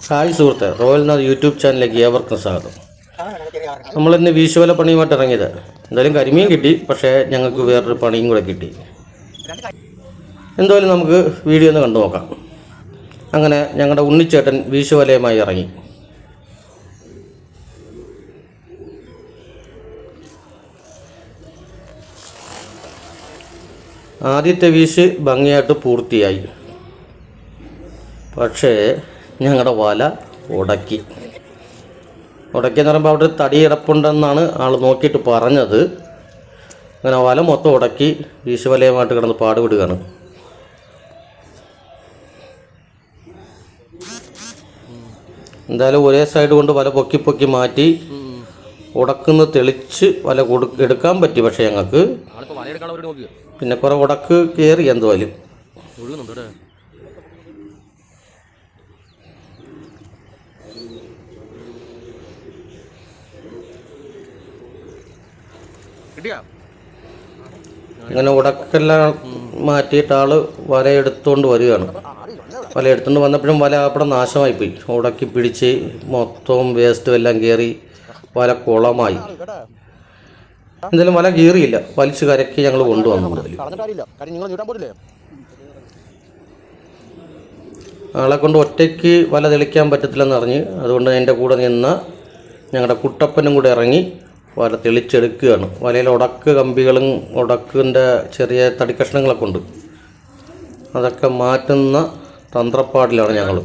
Hi സുഹൃത്തെ, royal Nath YouTube ചാനലിലേക്ക് ഏവർക്കും സ്വാഗതം. നമ്മളിന്ന് വീശുവല പണിയുമായിട്ട് ഇറങ്ങിയത്. എന്തായാലും കരിമീൻ കിട്ടി, പക്ഷേ ഞങ്ങൾക്ക് വേറൊരു പണിയും കൂടെ കിട്ടി. എന്തായാലും നമുക്ക് വീഡിയോ ഒന്ന് കണ്ടു നോക്കാം. അങ്ങനെ ഞങ്ങളുടെ ഉണ്ണിച്ചേട്ടൻ വീശുവലയുമായി ഇറങ്ങി. ആദ്യത്തെ വീശ് ഭംഗിയായിട്ട് പൂർത്തിയായി. പക്ഷേ ഞങ്ങളുടെ വല ഉടക്കിയെന്ന് പറയുമ്പോൾ അവിടെ തടി കിടപ്പുണ്ടെന്നാണ് ആൾ നോക്കിയിട്ട് പറഞ്ഞത്. അങ്ങനെ വല മൊത്തം ഉടക്കി വീശുവലയുമായിട്ട് കിടന്ന് പാടുപെടുകയാണ്. എന്തായാലും ഒരേ സൈഡ് കൊണ്ട് വല പൊക്കി പൊക്കി മാറ്റി ഉടക്കുന്ന തെളിച്ച് വല എടുക്കാൻ പറ്റി. പക്ഷേ ഞങ്ങൾക്ക് പിന്നെ കുറേ ഉടക്ക് കയറി. എന്തായാലും ഇങ്ങനെ ഉടക്കെല്ലാം മാറ്റിയിട്ട് ആള് വല എടുത്തുകൊണ്ട് വരികയാണ്. വല എടുത്തുകൊണ്ട് വന്നപ്പോഴും വല അവിടെ നാശമായിപ്പോയി. ഉടക്കി പിടിച്ച് മൊത്തവും വേസ്റ്റും എല്ലാം കയറി വല കുളമായി. എന്തായാലും വല കീറിയില്ല, വലിച്ചു കരക്കി ഞങ്ങൾ കൊണ്ടുവന്നു. ആളെ കൊണ്ട് ഒറ്റയ്ക്ക് വല തെളിക്കാൻ പറ്റത്തില്ലെന്ന് അറിഞ്ഞ് അതുകൊണ്ട് എൻ്റെ കൂടെ നിന്ന ഞങ്ങളുടെ കുട്ടപ്പനും കൂടെ ഇറങ്ങി വല തെളിച്ചെടുക്കുകയാണ്. വലയിൽ ഉടക്ക് കമ്പികളും ഉടക്കിൻ്റെ ചെറിയ തടിക്കഷ്ണങ്ങളൊക്കെ ഉണ്ട്. അതൊക്കെ മാറ്റുന്ന തന്ത്രപ്പാടിലാണ് ഞങ്ങൾ.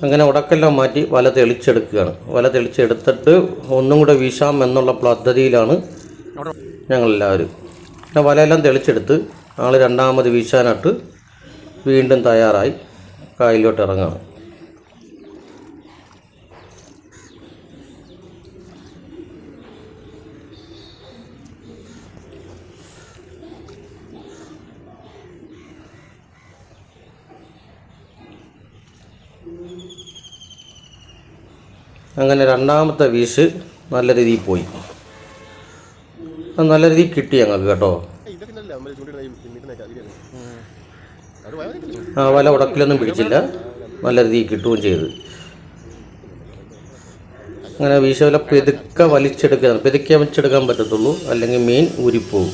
അങ്ങനെ ഉടക്കെല്ലാം മാറ്റി വല തെളിച്ചെടുക്കുകയാണ്. വല തെളിച്ചെടുത്തിട്ട് ഒന്നും കൂടെ വീശാം എന്നുള്ള പദ്ധതിയിലാണ് ഞങ്ങളെല്ലാവരും. പിന്നെ വലയെല്ലാം തെളിച്ചെടുത്ത് ആൾ രണ്ടാമത് വീശാനായിട്ട് വീണ്ടും തയ്യാറായി കായലിലോട്ട് ഇറങ്ങുകയാണ്. അങ്ങനെ രണ്ടാമത്തെ വീശ് നല്ല രീതിയിൽ പോയി. നല്ല രീതിയിൽ കിട്ടി ഞങ്ങൾക്ക് കേട്ടോ. ആ വല ഉടക്കിലൊന്നും പിടിച്ചില്ല, നല്ല രീതിയിൽ കിട്ടുകയും ചെയ്തു. അങ്ങനെ വീശുവല പെതുക്കെ വലിച്ചെടുക്കാൻ പറ്റത്തുള്ളൂ, അല്ലെങ്കിൽ മീൻ ഊരിപ്പോവും.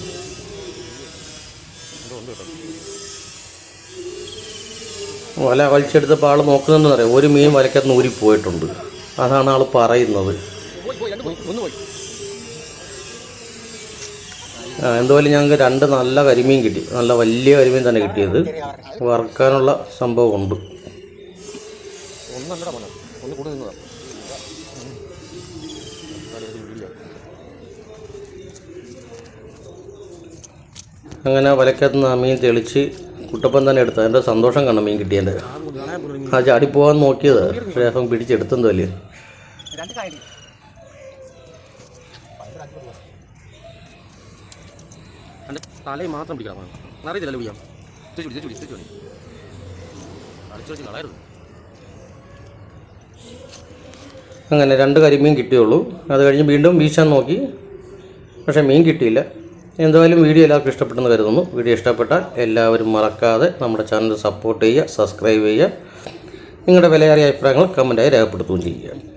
വല വലിച്ചെടുത്തപ്പോൾ ആൾ നോക്കുന്നതെന്ന് പറയാം, ഒരു മീൻ വലക്കകത്ത് ഊരിപ്പോയിട്ടുണ്ട്. അതാണ് ആൾ പറയുന്നത്. എന്തായാലും ഞങ്ങൾക്ക് രണ്ട് നല്ല കരിമീൻ കിട്ടി. നല്ല വലിയ കരിമീൻ തന്നെ കിട്ടിയത്. വറുക്കാനുള്ള സംഭവമുണ്ട്. അങ്ങനെ വലക്കകത്ത് നിന്ന് ആ മീൻ തെളിച്ച് കുട്ടപ്പൻ തന്നെ എടുത്തത്. എൻ്റെ സന്തോഷം കാണാം മീൻ കിട്ടിയതിൻ്റെ. ആ ചാടിപ്പോകാൻ നോക്കിയത്, ശേഷം പിടിച്ചെടുത്തെന്തോ അല്ലേ. തലയിൽ മാത്രം പിടിക്കണം, അറിയത്തില്ലല്ലോ പിടിക്കാം. അങ്ങനെ രണ്ട് കരിമീൻ കിട്ടിയുള്ളൂ. അത് കഴിഞ്ഞ് വീണ്ടും വീശാൻ നോക്കി, പക്ഷേ മീൻ കിട്ടിയില്ല. എന്തായാലും വീഡിയോ എല്ലാവർക്കും ഇഷ്ടപ്പെട്ടെന്ന് കരുതുന്നു. വീഡിയോ ഇഷ്ടപ്പെട്ടാൽ എല്ലാവരും മറക്കാതെ നമ്മുടെ ചാനൽ സപ്പോർട്ട് ചെയ്യുക, സബ്സ്ക്രൈബ് ചെയ്യുക. നിങ്ങളുടെ വിലയേറിയ അഭിപ്രായങ്ങൾ കമൻറ്റായി രേഖപ്പെടുത്തുകയും ചെയ്യുക.